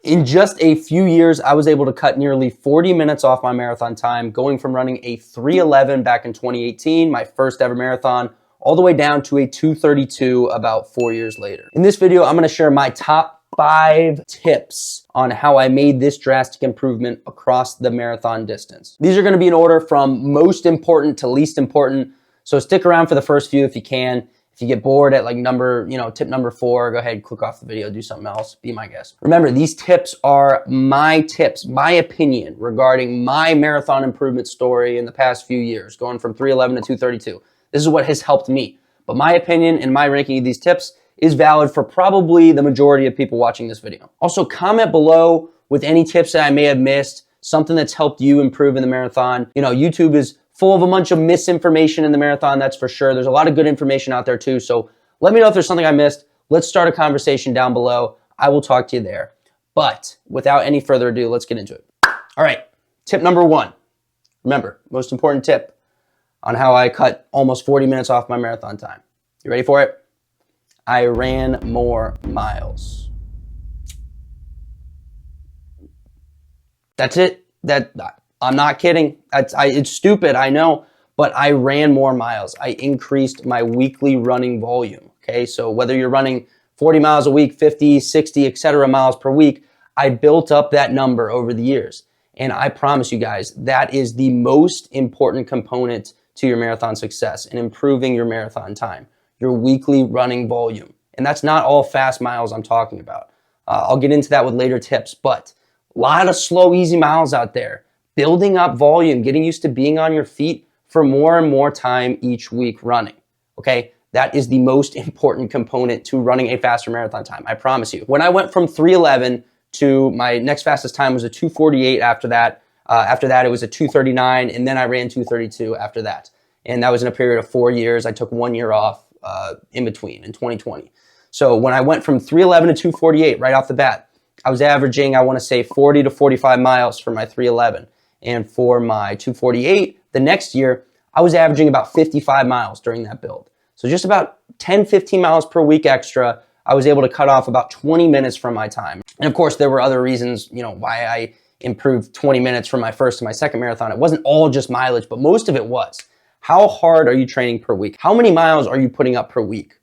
In just a few years, I was able to cut nearly 40 minutes off my marathon time, going from running a 3:11 back in 2018, my first ever marathon, all the way down to a 2:32 about 4 years later. In this video, I'm gonna share my top 5 tips on how I made this drastic improvement across the marathon distance. These are gonna be in order from most important to least important, so stick around for the first few if you can. If you get bored at like tip number 4, go ahead, click off the video, do something else, be my guest. Remember, these tips are my tips, my opinion regarding my marathon improvement story in the past few years, going from 3:11 to 2:32. This is what has helped me. But my opinion and my ranking of these tips is valid for probably the majority of people watching this video. Also, comment below with any tips that I may have missed, something that's helped you improve in the marathon. YouTube is full of a bunch of misinformation in the marathon, that's for sure. There's a lot of good information out there too. So let me know if there's something I missed. Let's start a conversation down below. I will talk to you there. But without any further ado, let's get into it. All right, tip number 1. Remember, most important tip on how I cut almost 40 minutes off my marathon time. You ready for it? I ran more miles. That's it. I'm not kidding. It's stupid, I know, but I ran more miles. I increased my weekly running volume, okay? So whether you're running 40 miles a week, 50, 60, etc. miles per week, I built up that number over the years. And I promise you guys, that is the most important component to your marathon success and improving your marathon time, your weekly running volume. And that's not all fast miles I'm talking about. I'll get into that with later tips, but a lot of slow, easy miles out there. Building up volume, getting used to being on your feet for more and more time each week running, okay? That is the most important component to running a faster marathon time, I promise you. When I went from 3:11 to my next fastest time was a 2:48 after that. After that, it was a 2:39, and then I ran 2:32 after that. And that was in a period of 4 years. I took 1 year off in between, in 2020. So when I went from 3:11 to 2:48 right off the bat, I was averaging, I wanna say 40 to 45 miles for my 3:11. And for my 2:48, the next year, I was averaging about 55 miles during that build. So just about 10, 15 miles per week extra, I was able to cut off about 20 minutes from my time. And of course, there were other reasons, why I improved 20 minutes from my first to my second marathon. It wasn't all just mileage, but most of it was. How hard are you training per week? How many miles are you putting up per week?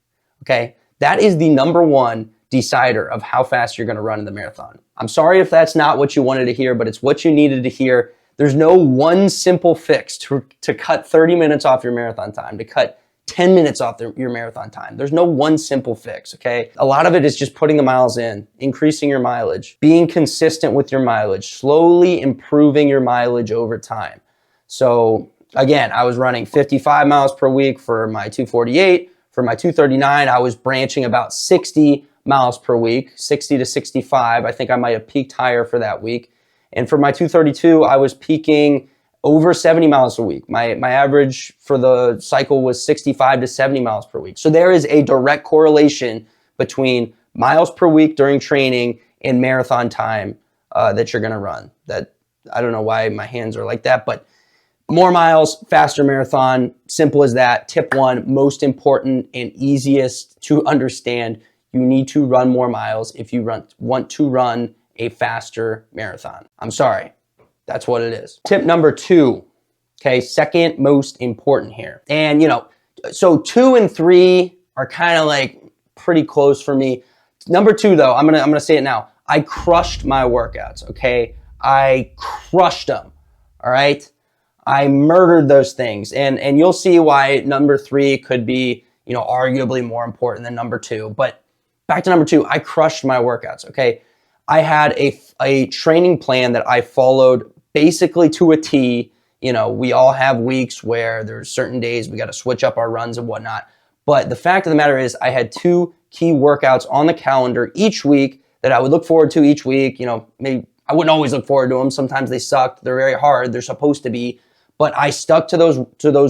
Okay, that is the number one decider of how fast you're gonna run in the marathon. I'm sorry if that's not what you wanted to hear, but it's what you needed to hear. There's no one simple fix to cut 30 minutes off your marathon time, to cut 10 minutes off your marathon time. There's no one simple fix, okay? A lot of it is just putting the miles in, increasing your mileage, being consistent with your mileage, slowly improving your mileage over time. So again, I was running 55 miles per week for my 2:48. For my 2:39, I was branching about 60 miles per week, 60 to 65. I think I might have peaked higher for that week. And for my 2:32, I was peaking over 70 miles a week. My average for the cycle was 65 to 70 miles per week. So there is a direct correlation between miles per week during training and marathon time that you're gonna run. That, I don't know why my hands are like that, but more miles, faster marathon, simple as that. Tip 1, most important and easiest to understand, you need to run more miles if you want to run a faster marathon. I'm sorry, that's what it is. Tip number 2, okay, second most important here. And so 2 and 3 are kind of like pretty close for me. Number 2 though, I'm gonna say it now. I crushed my workouts, okay? I crushed them, all right? I murdered those things. And you'll see why number 3 could be, arguably more important than number 2. But back to number 2, I crushed my workouts, okay? I had a training plan that I followed basically to a T. We all have weeks where there's certain days we got to switch up our runs and whatnot. But the fact of the matter is I had 2 key workouts on the calendar each week that I would look forward to each week. Maybe I wouldn't always look forward to them. Sometimes they sucked. They're very hard. They're supposed to be. But I stuck to those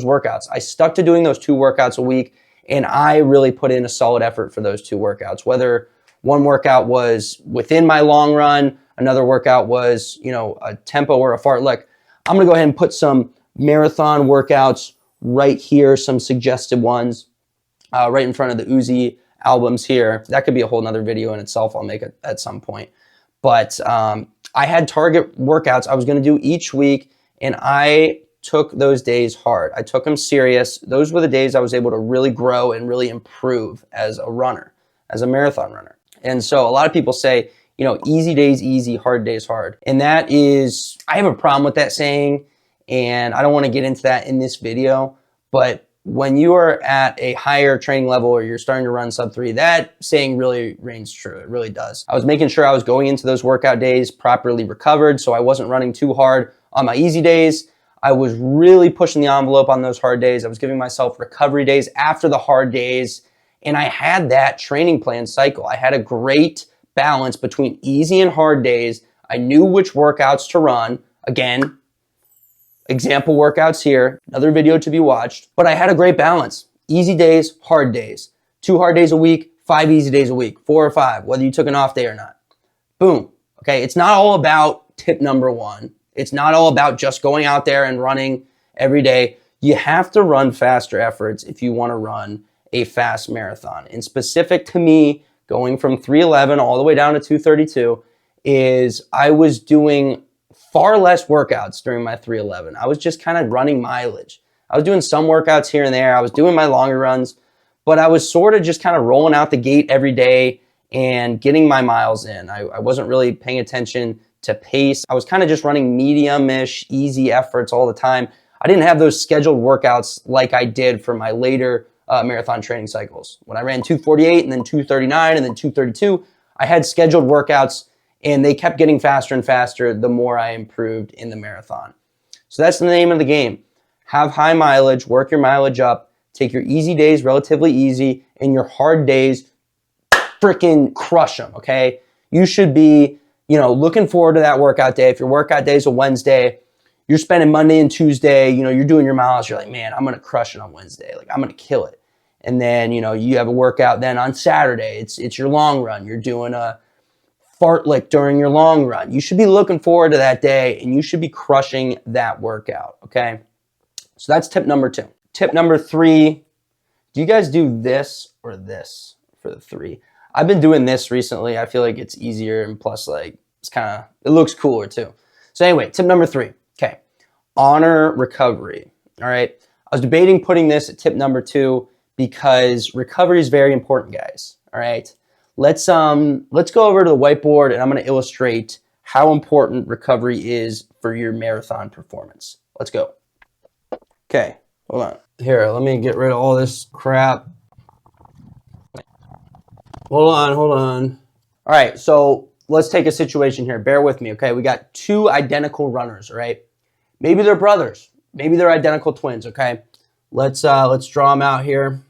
workouts. I stuck to doing those 2 workouts a week, and I really put in a solid effort for those 2 workouts, whether one workout was within my long run, another workout was, a tempo or a fartlek. I'm gonna go ahead and put some marathon workouts right here, some suggested ones right in front of the Uzi albums here. That could be a whole nother video in itself I'll make it at some point. But I had target workouts I was going to do each week, and I took those days hard. I took them serious. Those were the days I was able to really grow and really improve as a runner, as a marathon runner. And so a lot of people say, you know, easy days easy, hard days hard. And that is, I have a problem with that saying, and I don't want to get into that in this video, but when you are at a higher training level or you're starting to run sub 3, that saying really reigns true. It really does. I was making sure I was going into those workout days properly recovered, so I wasn't running too hard on my easy days. I was really pushing the envelope on those hard days. I was giving myself recovery days after the hard days, and I had that training plan cycle. I had a great balance between easy and hard days. I knew which workouts to run. Again, example workouts here, another video to be watched, but I had a great balance. Easy days, hard days. 2 hard days a week, 5 easy days a week, 4 or 5, whether you took an off day or not. Boom. Okay, it's not all about tip number 1. It's not all about just going out there and running every day. You have to run faster efforts if you want to run a fast marathon. And specific to me, going from 311 all the way down to 232, is I was doing far less workouts during my 311. I was just kind of running mileage. I was doing some workouts here and there. I was doing my longer runs, but I was sort of just kind of rolling out the gate every day and getting my miles in. I wasn't really paying attention to pace. I was kind of just running medium-ish, easy efforts all the time. I didn't have those scheduled workouts like I did for my later marathon training cycles. When I ran 248 and then 239 and then 232, I had scheduled workouts, and they kept getting faster and faster the more I improved in the marathon. So that's the name of the game. Have high mileage, work your mileage up, take your easy days relatively easy, and your hard days, freaking crush them, okay? You should be, you know, looking forward to that workout day. If your workout day is a Wednesday, you're spending Monday and Tuesday, you know, you're doing your miles, you're like, man, I'm gonna crush it on Wednesday. Like, I'm gonna kill it. And then, you know, you have a workout then on Saturday. It's your long run. You're doing a fartlek during your long run. You should be looking forward to that day, and you should be crushing that workout, okay? So that's tip number 2. Tip number 3, do you guys do this or this for the 3? I've been doing this recently. I feel like it's easier, and plus, like, it's kind of, it looks cooler too. So anyway, tip number 3, okay, honor recovery, all right? I was debating putting this at tip number 2 because recovery is very important, guys, all right? Let's go over to the whiteboard, and I'm going to illustrate how important recovery is for your marathon performance. Let's go. Okay, hold on. Here, let me get rid of all this crap. Hold on. All right, so let's take a situation here. Bear with me, okay? We got 2 identical runners, all right? Maybe they're brothers. Maybe they're identical twins, okay? Let's draw them out here.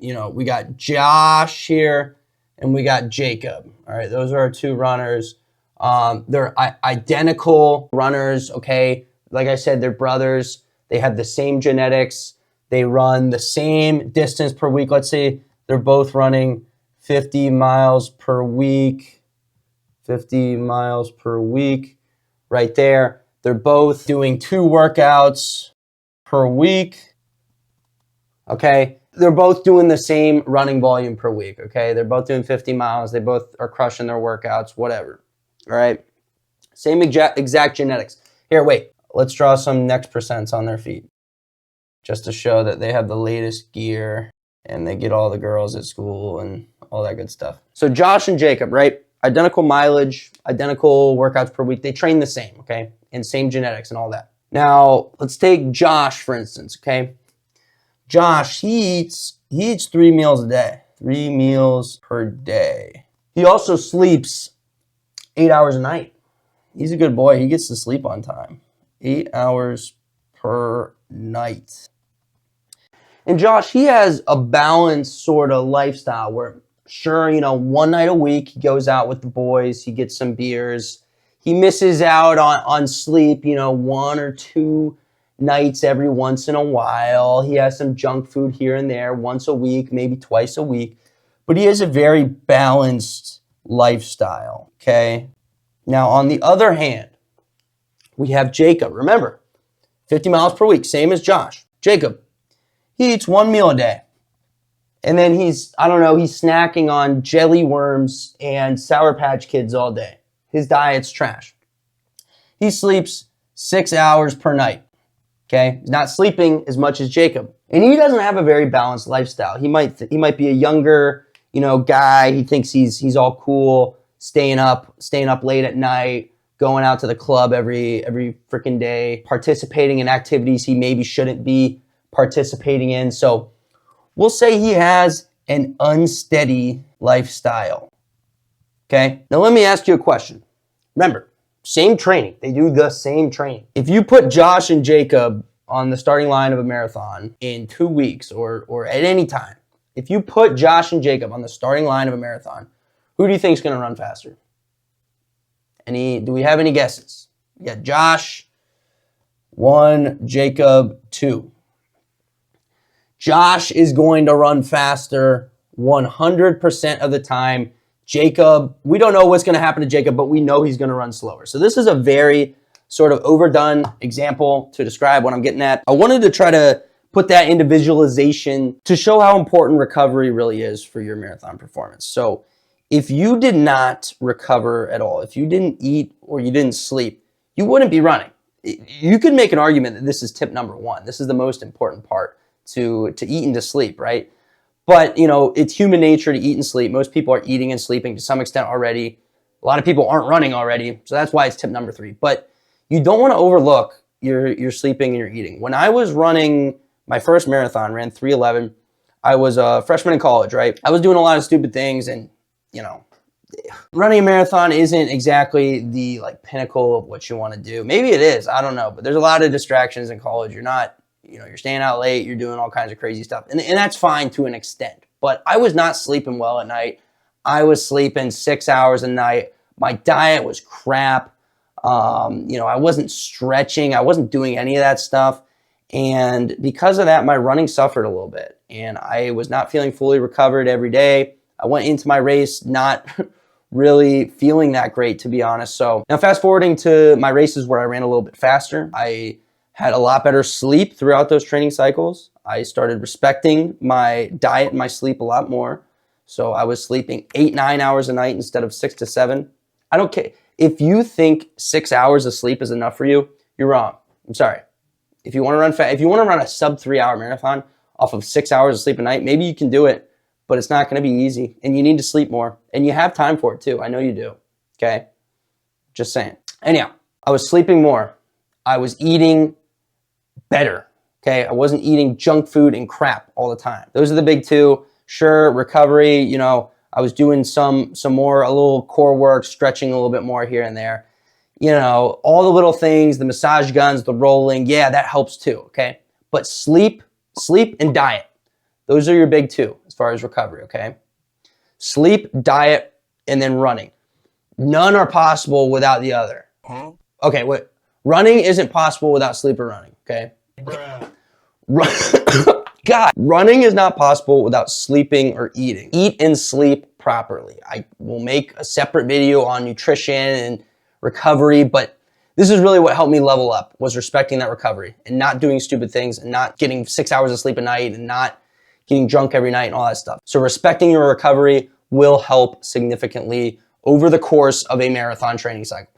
You know, we got Josh here, and we got Jacob. All right, those are our 2 runners. They're identical runners, okay? Like I said, they're brothers. They have the same genetics. They run the same distance per week. Let's say they're both running 50 miles per week. 50 miles per week right there. They're both doing 2 workouts per week, okay? They're both doing the same running volume per week, okay? They're both doing 50 miles. They both are crushing their workouts, whatever, all right? Same exact genetics. Here, wait. Let's draw some next percents on their feet just to show that they have the latest gear and they get all the girls at school and all that good stuff. So Josh and Jacob, right? Identical mileage, identical workouts per week. They train the same, okay? And same genetics and all that. Now, let's take Josh, for instance, okay? Josh, he eats 3 meals a day. 3 meals per day. He also sleeps 8 hours a night. He's a good boy. He gets to sleep on time. 8 hours per night. And Josh, he has a balanced sort of lifestyle where, sure, you know, 1 night a week, he goes out with the boys, he gets some beers. He misses out on sleep, you know, 1 or 2 nights every once in a while. He has some junk food here and there once a week, maybe twice a week. But he has a very balanced lifestyle, okay? Now, on the other hand, we have Jacob. Remember, 50 miles per week, same as Josh. Jacob, he eats 1 meal a day. And then I don't know, he's snacking on jelly worms and Sour Patch Kids all day. His diet's trash. He sleeps 6 hours per night. Okay? He's not sleeping as much as Jacob. And he doesn't have a very balanced lifestyle. He might be a younger, guy. He thinks he's all cool, staying up late at night, going out to the club every freaking day, participating in activities he maybe shouldn't be participating in. So we'll say he has an unsteady lifestyle. Okay? Now let me ask you a question. Remember, same training. They do the same training. If you put Josh and Jacob on the starting line of a marathon in 2 weeks or at any time, if you put Josh and Jacob on the starting line of a marathon, who do you think is going to run faster? Do we have any guesses? We got Josh, 1, Jacob, 2. Josh is going to run faster 100% of the time. Jacob, we don't know what's going to happen to Jacob, but we know he's going to run slower. So this is a very sort of overdone example to describe what I'm getting at. I wanted to try to put that into visualization to show how important recovery really is for your marathon performance. So if you did not recover at all, if you didn't eat or you didn't sleep, you wouldn't be running. You could make an argument that this is tip number 1. This is the most important part, to eat and to sleep, right? But, it's human nature to eat and sleep. Most people are eating and sleeping to some extent already. A lot of people aren't running already, so that's why it's tip number 3. But you don't want to overlook your sleeping and your eating. When I was running my first marathon, ran 3:11, I was a freshman in college, right? I was doing a lot of stupid things, and, running a marathon isn't exactly the pinnacle of what you want to do. Maybe it is, I don't know, but there's a lot of distractions in college. You're not, you're staying out late, you're doing all kinds of crazy stuff, and that's fine to an extent. But I was not sleeping well at night. I was sleeping 6 hours a night. My diet was crap. I wasn't stretching. I wasn't doing any of that stuff. And because of that, my running suffered a little bit. And I was not feeling fully recovered every day. I went into my race not really feeling that great, to be honest. So now fast forwarding to my races where I ran a little bit faster, I had a lot better sleep throughout those training cycles. I started respecting my diet and my sleep a lot more. So I was sleeping 8-9 hours a night instead of 6 to 7. I don't care. If you think 6 hours of sleep is enough for you, you're wrong. I'm sorry. If you want to run a sub 3 hour marathon off of 6 hours of sleep a night, maybe you can do it, but it's not going to be easy, and you need to sleep more, and you have time for it too. I know you do. Okay. Just saying. Anyhow, I was sleeping more. I was eating better. Okay. I wasn't eating junk food and crap all the time. Those are the big 2. Sure, recovery, I was doing a little core work, stretching a little bit more here and there. All the little things, the massage guns, the rolling, yeah, that helps too, okay? But sleep and diet. Those are your big 2 as far as recovery, okay? Sleep, diet, and then running. None are possible without the other. Huh? Okay, wait. Running isn't possible without sleep or running, okay? God, running is not possible without sleeping or eating. Eat and sleep properly. I will make a separate video on nutrition and recovery, but this is really what helped me level up, was respecting that recovery and not doing stupid things and not getting 6 hours of sleep a night and not getting drunk every night and all that stuff. So respecting your recovery will help significantly over the course of a marathon training cycle.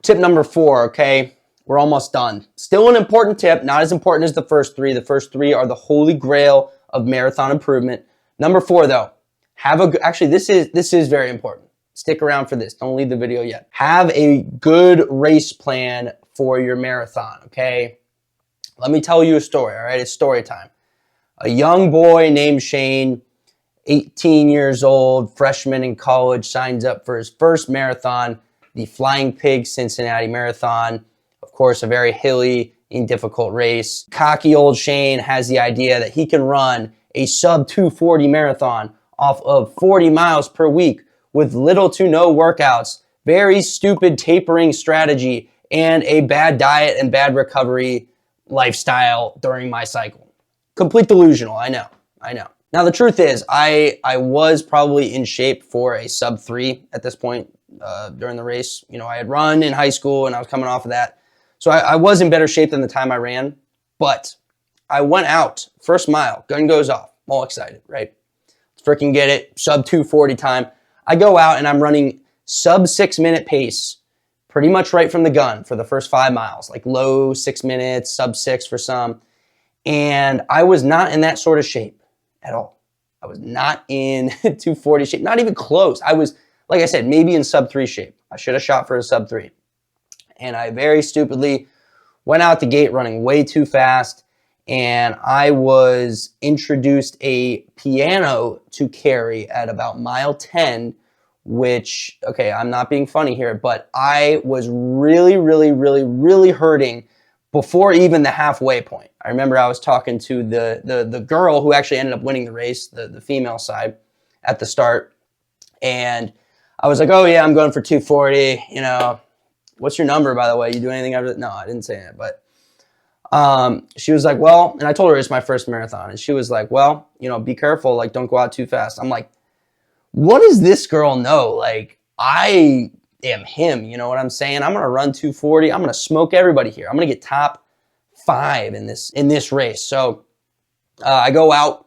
Tip number 4, okay? We're almost done. Still an important tip, not as important as the first 3. The first 3 are the holy grail of marathon improvement. Number 4, though, actually, this is very important. Stick around for this. Don't leave the video yet. Have a good race plan for your marathon, okay? Let me tell you a story, all right? It's story time. A young boy named Shane, 18 years old, freshman in college, signs up for his first marathon, the Flying Pig Cincinnati Marathon. Of course, a very hilly and difficult race. Cocky old Shane has the idea that he can run a sub 240 marathon off of 40 miles per week with little to no workouts, very stupid tapering strategy, and a bad diet and bad recovery lifestyle during my cycle. Complete delusional, I know. Now, the truth is, I was probably in shape for a sub 3 at this point during the race. I had run in high school, and I was coming off of that. So I was in better shape than the time I ran, but I went out, first mile, gun goes off, all excited, right? freaking get it, sub 240 time. I go out and I'm running sub 6-minute pace pretty much right from the gun for the first 5 miles, like low 6 minutes, sub 6 for some. And I was not in that sort of shape at all. I was not in 240 shape, not even close. I was, like I said, maybe in sub 3 shape. I should have shot for a sub 3. And I very stupidly went out the gate running way too fast. And I was introduced a piano to carry at about mile 10, which, okay, I'm not being funny here, but I was really, really, really, really hurting before even the halfway point. I remember I was talking to the girl who actually ended up winning the race, the female side, at the start. And I was like, oh yeah, I'm going for 240. You know, what's your number, by the way? You do anything after that? No, I didn't say it, but she was like, well, and I told her it's my first marathon. And she was like, well, you know, be careful. Like, don't go out too fast. I'm like, what does this girl know? Like, I am him. You know what I'm saying? I'm going to run 240. I'm going to smoke everybody here. I'm going to get top 5 in this race. So I go out,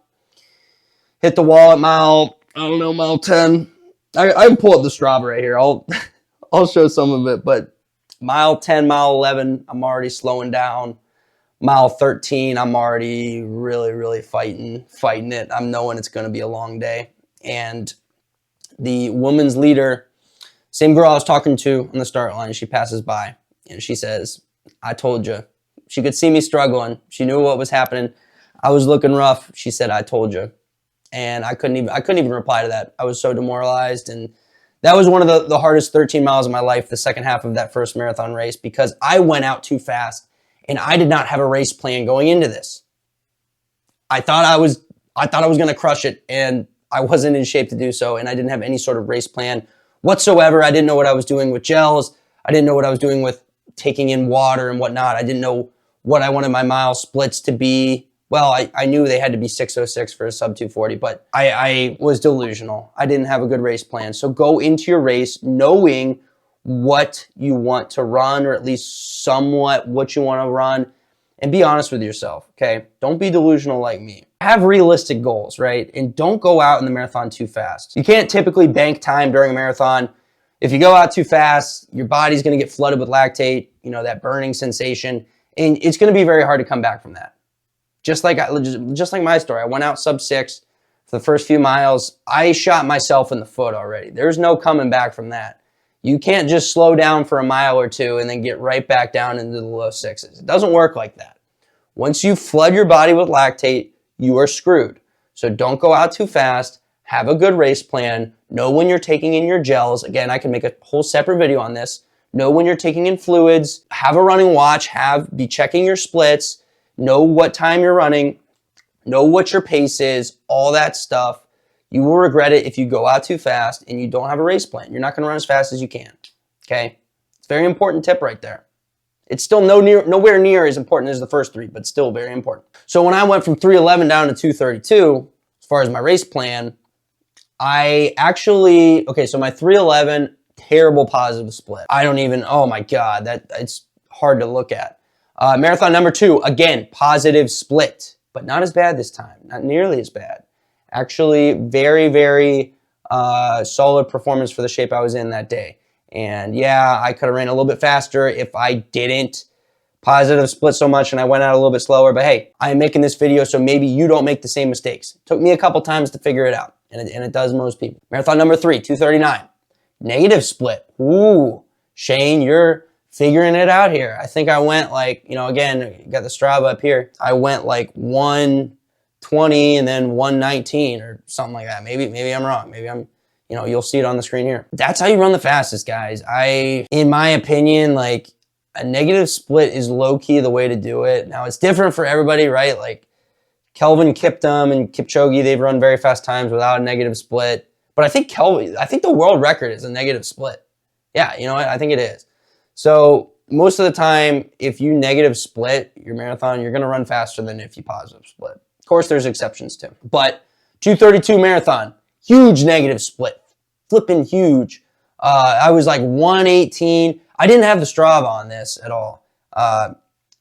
hit the wall at mile 10. I can pull up the Strava right here. I'll show some of it, but mile 10, mile 11, I'm already slowing down. Mile 13, I'm already really, really fighting it. I'm knowing it's going to be a long day. And the woman's leader, same girl I was talking to on the start line, she passes by and she says, I told you. She could see me struggling. She knew what was happening. I was looking rough. She said, I told you. And I couldn't even reply to that. I was so demoralized. And that was one of the hardest 13 miles of my life, the second half of that first marathon race, because I went out too fast and I did not have a race plan going into this. I thought I was going to crush it, and I wasn't in shape to do so, and I didn't have any sort of race plan whatsoever. I didn't know what I was doing with gels. I didn't know what I was doing with taking in water and whatnot. I didn't know what I wanted my mile splits to be. Well, I knew they had to be 6:06 for a sub 240, but I was delusional. I didn't have a good race plan. So go into your race knowing what you want to run, or at least somewhat what you want to run, and be honest with yourself, okay? Don't be delusional like me. Have realistic goals, right? And don't go out in the marathon too fast. You can't typically bank time during a marathon. If you go out too fast, your body's going to get flooded with lactate, you know, that burning sensation, and it's going to be very hard to come back from that. Just like my story, I went out sub 6 for the first few miles. I shot myself in the foot already. There's no coming back from that. You can't just slow down for a mile or two and then get right back down into the low 6s. It doesn't work like that. Once you flood your body with lactate, you are screwed. So don't go out too fast. Have a good race plan. Know when you're taking in your gels. Again, I can make a whole separate video on this. Know when you're taking in fluids. Have a running watch. Be checking your splits. Know what time you're running. Know what your pace is. All that stuff. You will regret it if you go out too fast and you don't have a race plan. You're not going to run as fast as you can. Okay? It's a very important tip right there. It's still nowhere near as important as the first 3, but still very important. So when I went from 311 down to 232, as far as my race plan, I actually, okay, so my 311, terrible positive split. Oh my God, it's hard to look at. Marathon number 2, again, positive split, but not as bad this time. Not nearly as bad. Actually, very, very solid performance for the shape I was in that day. And yeah, I could have ran a little bit faster if I didn't positive split so much and I went out a little bit slower. But hey, I'm making this video so maybe you don't make the same mistakes. It took me a couple times to figure it out, and it does most people. Marathon number 3, 239. Negative split. Ooh, Shane, you're figuring it out here. I think I went like, you know, again, you got the Strava up here. I went like 120 and then 119 or something like that. Maybe I'm wrong. Maybe I'm, you know, you'll see it on the screen here. That's how you run the fastest, guys. In my opinion, like a negative split is low-key the way to do it. Now, it's different for everybody, right? Like Kelvin Kiptum and Kipchoge, they've run very fast times without a negative split. But I think the world record is a negative split. Yeah, you know what? I think it is. So most of the time, if you negative split your marathon, you're going to run faster than if you positive split. Of course, there's exceptions too. But 232 marathon, huge negative split. Flipping huge. I was like 118. I didn't have the Strava on this at all.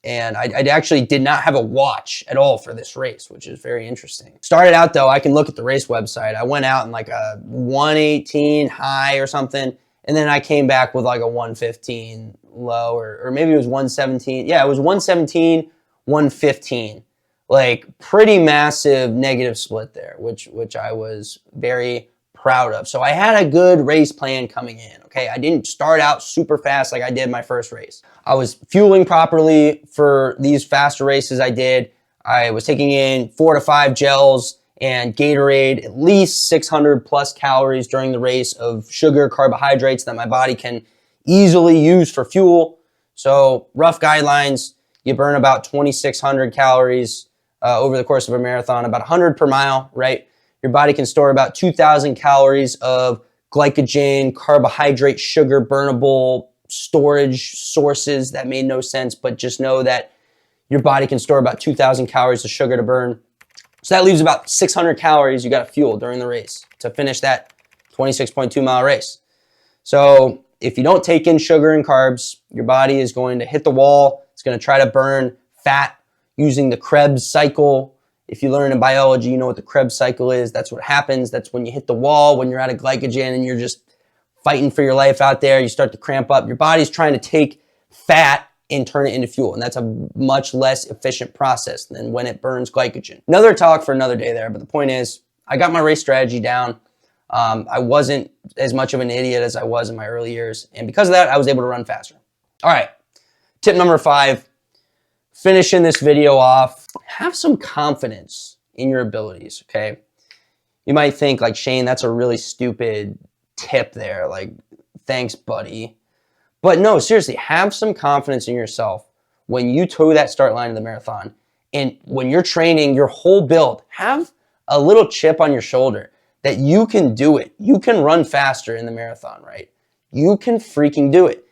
And I actually did not have a watch at all for this race, which is very interesting. Started out though, I can look at the race website. I went out in like a 118 high or something, and then I came back with like a 115 low, or maybe it was 117. Yeah, it was 117, 115. Like pretty massive negative split there, which I was very proud of. So I had a good race plan coming in, okay? I didn't start out super fast like I did my first race. I was fueling properly for these faster races I did. I was taking in 4 to 5 gels and Gatorade, at least 600 plus calories during the race of sugar, carbohydrates that my body can easily use for fuel. So rough guidelines, you burn about 2,600 calories over the course of a marathon, about 100 per mile, right? Your body can store about 2,000 calories of glycogen, carbohydrate, sugar, burnable storage sources that made no sense, but just know that your body can store about 2,000 calories of sugar to burn. So that leaves about 600 calories you got to fuel during the race to finish that 26.2 mile race. So if you don't take in sugar and carbs, your body is going to hit the wall. It's going to try to burn fat using the Krebs cycle. If you learn in biology, you know what the Krebs cycle is. That's what happens. That's when you hit the wall, when you're out of glycogen and you're just fighting for your life out there. You start to cramp up. Your body's trying to take fat and turn it into fuel. And that's a much less efficient process than when it burns glycogen. Another talk for another day there. But the point is, I got my race strategy down. I wasn't as much of an idiot as I was in my early years. And because of that, I was able to run faster. All right. Tip number 5. Finishing this video off, have some confidence in your abilities, okay? You might think like, Shane, that's a really stupid tip there. Like, thanks, buddy. But no, seriously, have some confidence in yourself when you toe that start line of the marathon. And when you're training your whole build, have a little chip on your shoulder that you can do it. You can run faster in the marathon, right? You can freaking do it.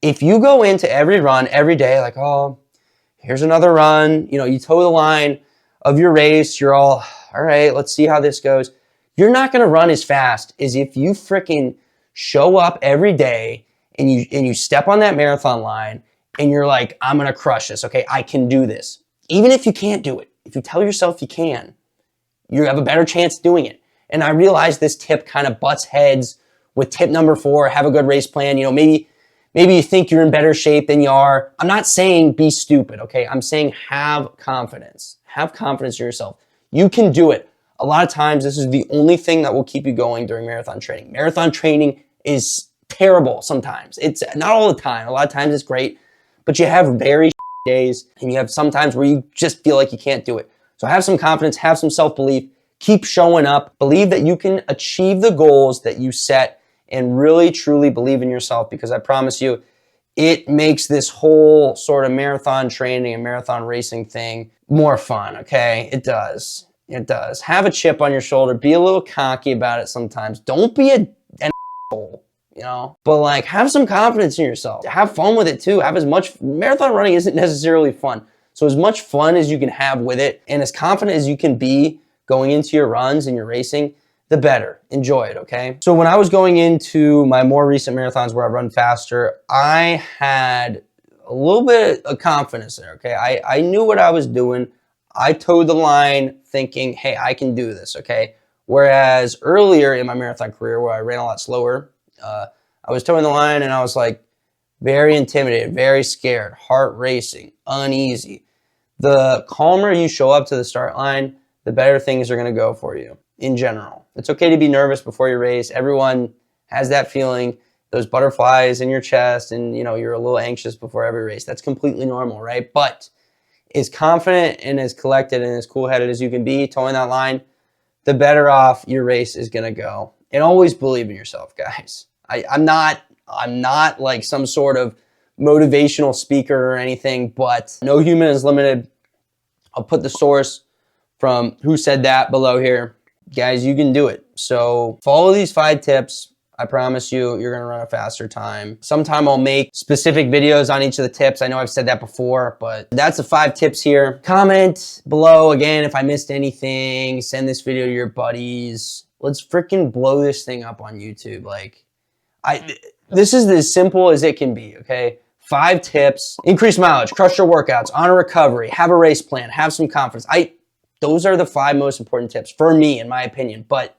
If you go into every run every day like, oh, here's another run, you know, you toe the line of your race, you're all right, let's see how this goes. You're not going to run as fast as if you freaking show up every day and you step on that marathon line and you're like, I'm going to crush this, okay? I can do this. Even if you can't do it, if you tell yourself you can, you have a better chance doing it. And I realize this tip kind of butts heads with tip number 4, have a good race plan. You know, maybe you think you're in better shape than you are. I'm not saying be stupid, okay? I'm saying have confidence. Have confidence in yourself. You can do it. A lot of times, this is the only thing that will keep you going during marathon training. Marathon training is terrible sometimes. It's not all the time. A lot of times it's great, but you have very days and you have some times where you just feel like you can't do it. So have some confidence, have some self-belief, keep showing up, believe that you can achieve the goals that you set, and really, truly believe in yourself, because I promise you, it makes this whole sort of marathon training and marathon racing thing more fun, okay? It does. It does. Have a chip on your shoulder. Be a little cocky about it sometimes. Don't be an asshole, you know? But like, have some confidence in yourself. Have fun with it too. Have as much, marathon running isn't necessarily fun. So as much fun as you can have with it and as confident as you can be going into your runs and your racing, the better. Enjoy it, okay? So when I was going into my more recent marathons where I run faster, I had a little bit of confidence there, okay? I knew what I was doing. I towed the line thinking, hey, I can do this, okay? Whereas earlier in my marathon career where I ran a lot slower, I was towing the line and I was like very intimidated, very scared, heart racing, uneasy. The calmer you show up to the start line, the better things are going to go for you in general. It's okay to be nervous before your race. Everyone has that feeling, those butterflies in your chest, and you know, you're a little anxious before every race. That's completely normal, right? But as confident and as collected and as cool-headed as you can be towing that line, the better off your race is going to go. And always believe in yourself, guys. I'm not like some sort of motivational speaker or anything, but no human is limited. I'll put the source from Who Said That below here. Guys, you can do it. So follow these 5 tips. I promise you, you're going to run a faster time. Sometime I'll make specific videos on each of the tips. I know I've said that before, but that's the 5 tips here. Comment below again if I missed anything. Send this video to your buddies. Let's freaking blow this thing up on YouTube. Like, this is as simple as it can be, okay? 5 tips: increase mileage, crush your workouts, honor recovery, have a race plan, have some confidence. Those are the 5 most important tips for me, in my opinion. But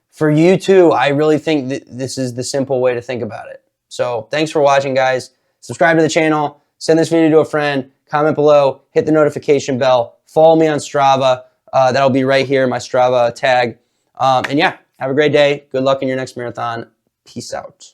for you too, I really think that this is the simple way to think about it. So thanks for watching, guys. Subscribe to the channel, send this video to a friend, comment below, hit the notification bell, follow me on Strava. That'll be right here, my Strava tag. And yeah, have a great day. Good luck in your next marathon. Peace out.